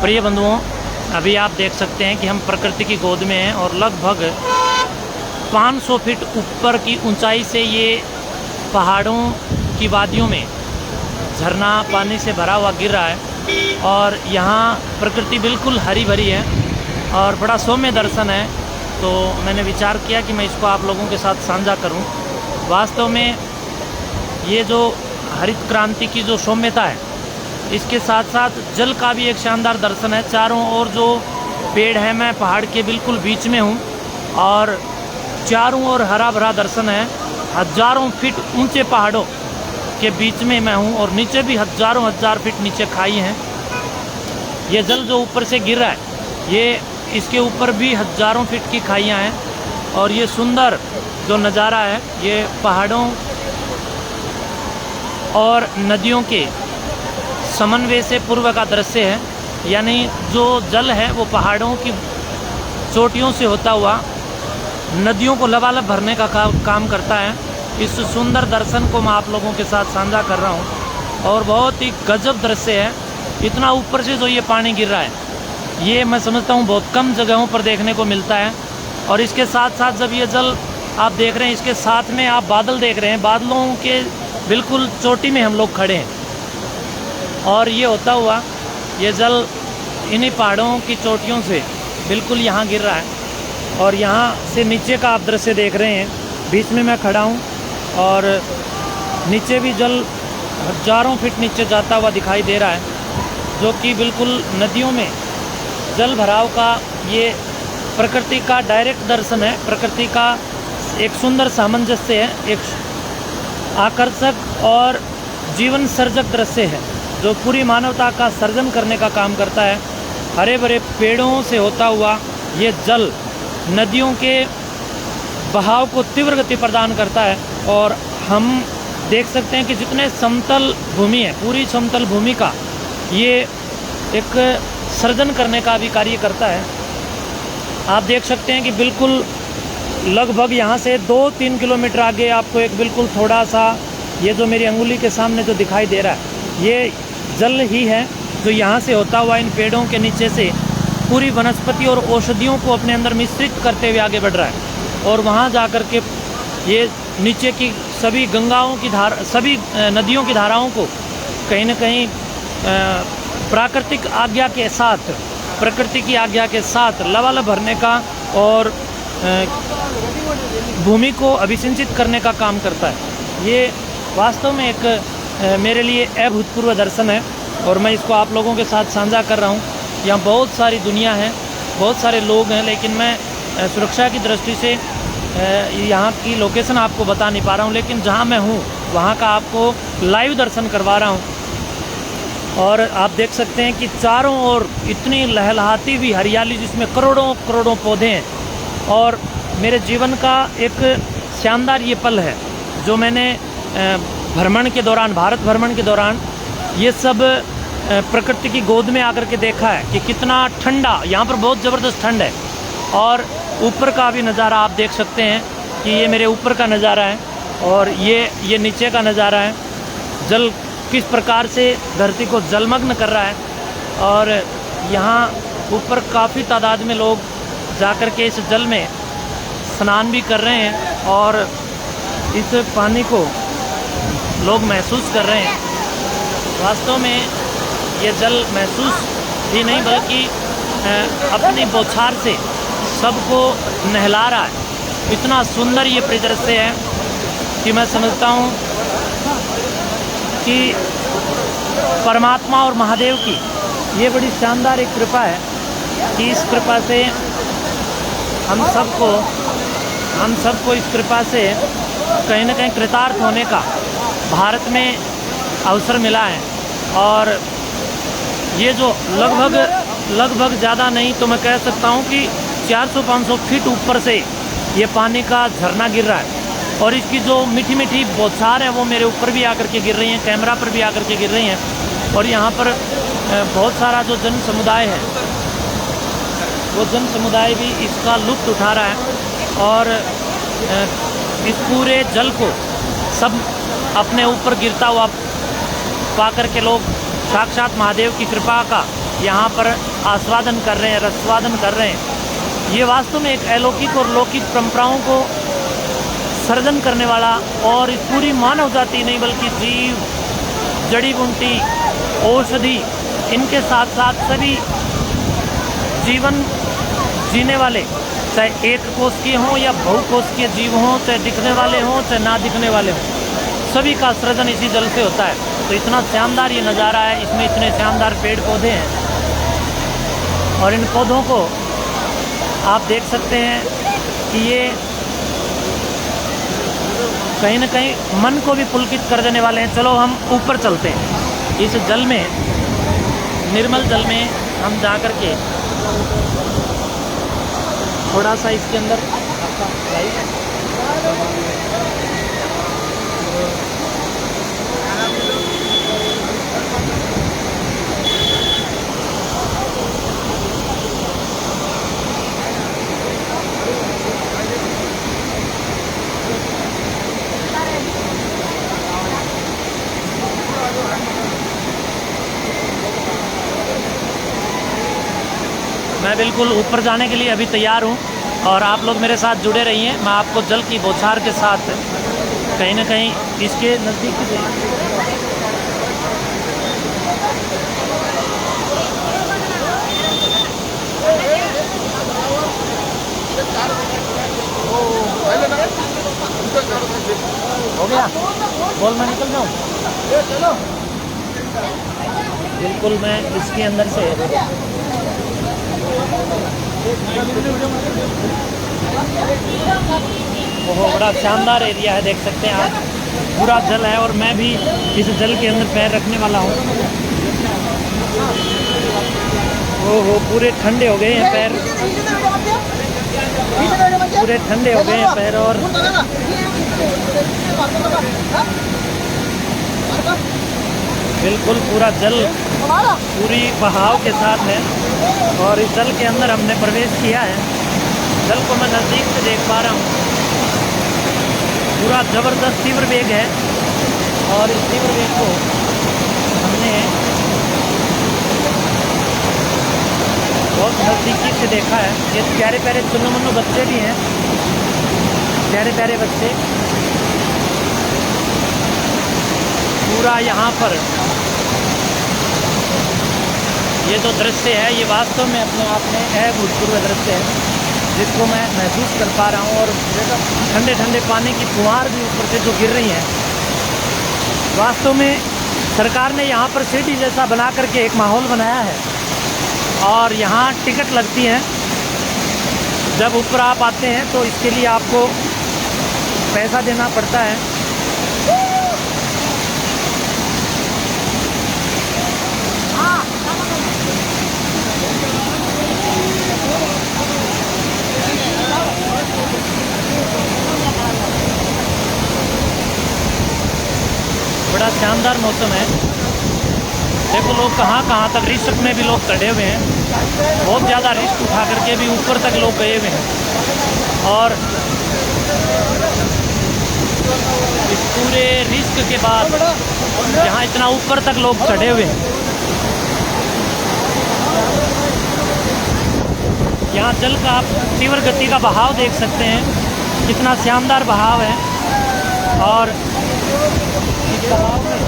प्रिय बंधुओं, अभी आप देख सकते हैं कि हम प्रकृति की गोद में हैं और लगभग 500 फीट ऊपर की ऊंचाई से ये पहाड़ों की वादियों में झरना पानी से भरा हुआ गिर रहा है और यहाँ प्रकृति बिल्कुल हरी भरी है और बड़ा सौम्य दर्शन है। तो मैंने विचार किया कि मैं इसको आप लोगों के साथ साझा करूं। वास्तव में ये जो हरित क्रांति की जो सौम्यता है, इसके साथ साथ जल का भी एक शानदार दर्शन है। चारों ओर जो पेड़ है, मैं पहाड़ के बिल्कुल बीच में हूँ और चारों ओर हरा भरा दर्शन है। हजारों फीट ऊंचे पहाड़ों के बीच में मैं हूँ और नीचे भी हजार फीट नीचे खाई हैं। ये जल जो ऊपर से गिर रहा है, ये इसके ऊपर भी हजारों फीट की खाइयाँ हैं और ये सुंदर जो नज़ारा है, ये पहाड़ों और नदियों के समन्वय से पूर्व का दृश्य है। यानी जो जल है वो पहाड़ों की चोटियों से होता हुआ नदियों को लबालब भरने का काम करता है। इस सुंदर दर्शन को मैं आप लोगों के साथ साझा कर रहा हूँ और बहुत ही गजब दृश्य है। इतना ऊपर से जो ये पानी गिर रहा है, ये मैं समझता हूँ बहुत कम जगहों पर देखने को मिलता है। और इसके साथ साथ जब ये जल आप देख रहे हैं, इसके साथ में आप बादल देख रहे हैं, बादलों के बिल्कुल चोटी में हम लोग खड़े हैं और ये होता हुआ ये जल इन्हीं पहाड़ों की चोटियों से बिल्कुल यहाँ गिर रहा है। और यहाँ से नीचे का आप दृश्य देख रहे हैं, बीच में मैं खड़ा हूँ और नीचे भी जल हजारों फीट नीचे जाता हुआ दिखाई दे रहा है, जो कि बिल्कुल नदियों में जल भराव का ये प्रकृति का डायरेक्ट दर्शन है। प्रकृति का एक सुंदर सामंजस्य है, एक आकर्षक और जीवन सर्जक दृश्य है जो पूरी मानवता का सर्जन करने का काम करता है। हरे भरे पेड़ों से होता हुआ ये जल नदियों के बहाव को तीव्र गति प्रदान करता है और हम देख सकते हैं कि जितने समतल भूमि है, पूरी समतल भूमि का ये एक सर्जन करने का भी कार्य करता है। आप देख सकते हैं कि बिल्कुल लगभग यहाँ से 2-3 किलोमीटर आगे आपको एक बिल्कुल थोड़ा सा ये जो मेरी अंगुली के सामने जो दिखाई दे रहा है, ये जल ही है जो यहाँ से होता हुआ इन पेड़ों के नीचे से पूरी वनस्पति और औषधियों को अपने अंदर मिश्रित करते हुए आगे बढ़ रहा है और वहाँ जा कर के ये नीचे की सभी गंगाओं की सभी नदियों की धाराओं को कहीं न कहीं प्राकृतिक आज्ञा के साथ, प्रकृति की आज्ञा के साथ लबालब भरने का और भूमि को अभिसिंचित करने का काम करता है। ये वास्तव में एक मेरे लिए अभूतपूर्व दर्शन है और मैं इसको आप लोगों के साथ साझा कर रहा हूँ। यहाँ बहुत सारी दुनिया है, बहुत सारे लोग हैं, लेकिन मैं सुरक्षा की दृष्टि से यहाँ की लोकेशन आपको बता नहीं पा रहा हूँ, लेकिन जहाँ मैं हूँ वहाँ का आपको लाइव दर्शन करवा रहा हूँ। और आप देख सकते हैं कि चारों ओर इतनी लहलहाती हुई हरियाली, जिसमें करोड़ों करोड़ों पौधे हैं। और मेरे जीवन का एक शानदार ये पल है जो मैंने भ्रमण के दौरान, भारत भ्रमण के दौरान ये सब प्रकृति की गोद में आकर के देखा है कि कितना ठंडा, यहाँ पर बहुत ज़बरदस्त ठंड है। और ऊपर का भी नज़ारा आप देख सकते हैं कि ये मेरे ऊपर का नज़ारा है और ये नीचे का नज़ारा है। जल किस प्रकार से धरती को जलमग्न कर रहा है और यहाँ ऊपर काफ़ी तादाद में लोग जाकर के इस जल में स्नान भी कर रहे हैं और इस पानी को लोग महसूस कर रहे हैं। वास्तव में ये जल महसूस ही नहीं बल्कि अपनी बौछार से सबको नहला रहा है। इतना सुंदर ये परिदृश्य है कि मैं समझता हूँ कि परमात्मा और महादेव की ये बड़ी शानदार एक कृपा है कि इस कृपा से हम सबको इस कृपा से कहीं ना कहीं कृतार्थ होने का भारत में अवसर मिला है। और ये जो लगभग ज़्यादा नहीं तो मैं कह सकता हूँ कि 400-500 फीट ऊपर से ये पानी का झरना गिर रहा है और इसकी जो मीठी मीठी बौछार है वो मेरे ऊपर भी आकर के गिर रही हैं, कैमरा पर भी आकर के गिर रही हैं। और यहाँ पर बहुत सारा जो जन समुदाय है, वो जन समुदाय भी इसका लुत्फ़ उठा रहा है और इस पूरे जल को सब अपने ऊपर गिरता हुआ पा कर के लोग साक्षात महादेव की कृपा का यहाँ पर आस्वादन कर रहे हैं, रसवादन कर रहे हैं। ये वास्तव में एक अलौकिक और लौकिक परंपराओं को सर्जन करने वाला और इस पूरी मानव जाति नहीं बल्कि जीव, जड़ी बूटी, औषधि, इनके साथ साथ सभी जीवन जीने वाले, चाहे एक कोषीय हों या बहुकोषीय जीव हों, चाहे दिखने वाले हों चाहे ना दिखने वाले हों, सभी का सृजन इसी जल से होता है। तो इतना शानदार ये नज़ारा है, इसमें इतने शानदार पेड़ पौधे हैं और इन पौधों को आप देख सकते हैं कि ये कहीं ना कहीं मन को भी पुलकित कर देने वाले हैं। चलो हम ऊपर चलते हैं, इस जल में, निर्मल जल में हम जा कर के थोड़ा सा इसके अंदर मैं बिल्कुल ऊपर जाने के लिए अभी तैयार हूँ और आप लोग मेरे साथ जुड़े रहिए। मैं आपको जल की बौछार के साथ कहीं ना कहीं इसके नज़दीक हो गया, बोल मैं निकल जाऊँ। बिल्कुल मैं इसके अंदर से बहुत बड़ा शानदार एरिया है, देख सकते हैं आप, पूरा जल है और मैं भी इस जल के अंदर पैर रखने वाला हूँ। ओहो, पूरे ठंडे हो गए हैं पैर, पूरे ठंडे हो गए हैं पैर और बिल्कुल पूरा जल पूरी बहाव के साथ है और इस जल के अंदर हमने प्रवेश किया है। जल को मैं नज़दीक से देख पा रहा हूँ, पूरा ज़बरदस्त तीव्र वेग है और इस तीव्र वेग को हमने बहुत नज़दीकी से देखा है। ये प्यारे प्यारे चुन्नू मुन्नू बच्चे भी हैं, प्यारे प्यारे बच्चे। पूरा यहाँ पर ये जो दृश्य है ये वास्तव में अपने आप में अभूतपूर्व दृश्य है, जिसको मैं महसूस कर पा रहा हूँ। और ठंडे ठंडे पानी की फुहार भी ऊपर से जो गिर रही हैं, वास्तव में सरकार ने यहाँ पर सिटी जैसा बना करके एक माहौल बनाया है और यहाँ टिकट लगती है। जब ऊपर आप आते हैं तो इसके लिए आपको पैसा देना पड़ता है। बड़ा शानदार मौसम है, देखो लोग कहाँ कहाँ तक, रिस्क में भी लोग चढ़े हुए हैं, बहुत ज़्यादा रिस्क उठा करके भी ऊपर तक लोग गए हुए हैं। और इस पूरे रिस्क के बाद यहाँ इतना ऊपर तक लोग चढ़े हुए हैं, यहाँ जल का आप तीव्र गति का बहाव देख सकते हैं, कितना शानदार बहाव है। और इस बहाव में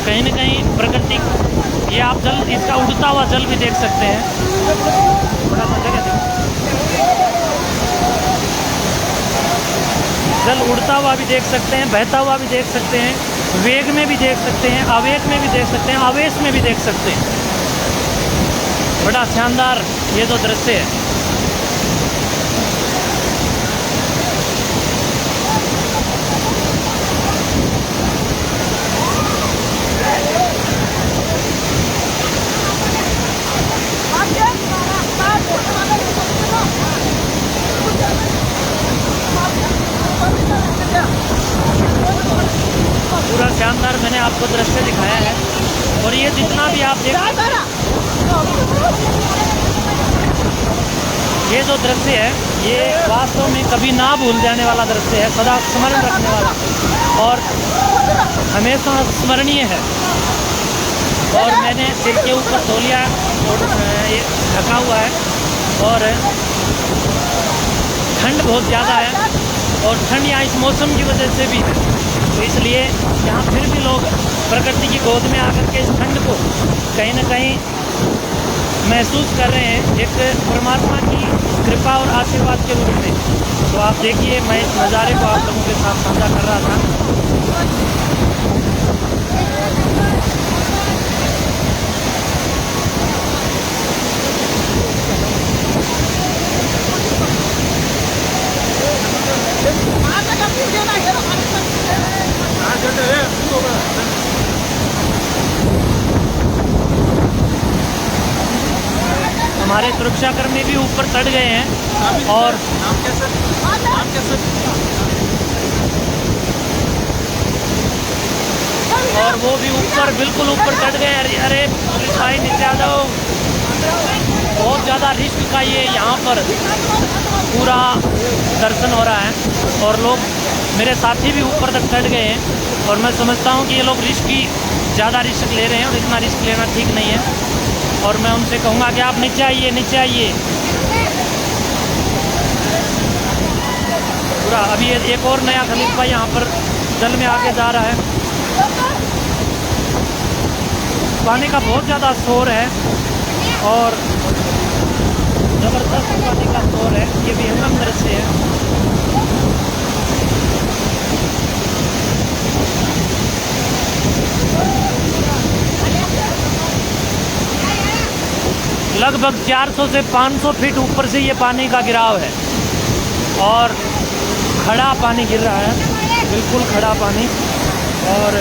कहीं न कहीं प्रकृति, ये आप जल, इसका उड़ता हुआ जल भी देख सकते हैं, थोड़ा सा जगह देखो, जल उड़ता हुआ भी देख सकते हैं, बहता हुआ भी देख सकते हैं, वेग में भी देख सकते हैं, आवेग में भी देख सकते हैं, आवेश में भी देख सकते हैं। बड़ा शानदार ये जो दृश्य है। पूरा शानदार मैंने आपको दृश्य दिखाया है और ये जितना भी आप देख, ये जो दृश्य है ये वास्तव में कभी ना भूल जाने वाला दृश्य है, सदा स्मरण रखने वाला। और हमेशा स्मरणीय है। और मैंने सिर के ऊपर तौलिया ढका हुआ है और ठंड बहुत ज़्यादा है और ठंड यहाँ इस मौसम की वजह से भी है, तो इसलिए यहाँ फिर भी लोग प्रकृति की गोद में आकर के इस ठंड को कहीं ना कहीं महसूस कर रहे हैं, एक परमात्मा की कृपा और आशीर्वाद के रूप में। तो आप देखिए, मैं इस नज़ारे को आप लोगों के साथ साझा कर रहा था। हमारे सुरक्षाकर्मी भी ऊपर चढ़ गए हैं और वो भी ऊपर, बिल्कुल ऊपर चढ़ गए। अरे अरे पुलिस भाई नीचे आ जाओ। बहुत ज़्यादा रिस्क का ये यहाँ पर पूरा दर्शन हो रहा है और लोग, मेरे साथी भी ऊपर तक चढ़ गए हैं और मैं समझता हूँ कि ये लोग ज़्यादा रिस्क ले रहे हैं और इतना रिस्क लेना ठीक नहीं है। और मैं उनसे कहूँगा कि आप नीचे आइए, नीचे आइए पूरा। अभी एक और नया खलीफा यहाँ पर जल में आके जा रहा है। पानी का बहुत ज़्यादा शोर है और ज़बरदस्त पानी का शोर है। ये विहंगम दृश्य है। लगभग 400 से 500 फीट ऊपर से ये पानी का गिराव है और खड़ा पानी गिर रहा है, बिल्कुल खड़ा पानी। और